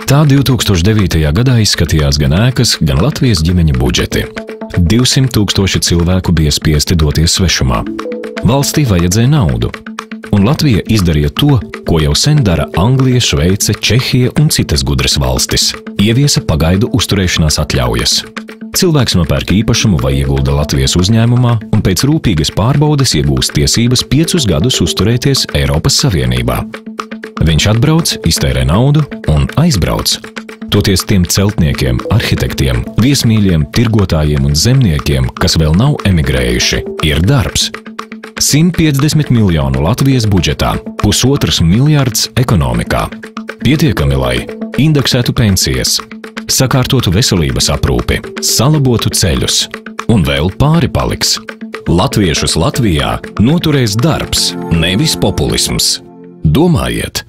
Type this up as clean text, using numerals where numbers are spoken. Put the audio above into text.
Tā 2009. gadā izskatījās gan ēkas, gan Latvijas ģimeņu budžeti. 200 000 cilvēku bija spiesti doties svešumā. Valstī vajadzēja naudu. Un Latvija izdarīja to, ko jau sen dara Anglija, Šveice, Čehija un citas gudras valstis – ieviesa pagaidu uzturēšanās atļaujas. Cilvēks nopērk īpašumu vai iegulda Latvijas uzņēmumā un pēc rūpīgas pārbaudes iegūst tiesības 5 gadus uzturēties Eiropas Savienībā. Viņš atbrauc, iztērē naudu un aizbrauc. Toties tiem celtniekiem, arhitektiem, viesmīļiem, tirgotājiem un zemniekiem, kas vēl nav emigrējuši, ir darbs. 150 miljonu Latvijas budžetā, 1,5 miljards ekonomikā. Pietiekami, lai indeksētu pensijas, sakārtotu veselības aprūpi, salabotu ceļus, un vēl pāri paliks. Latviešus Latvijā noturēs darbs, nevis populisms. Domājiet!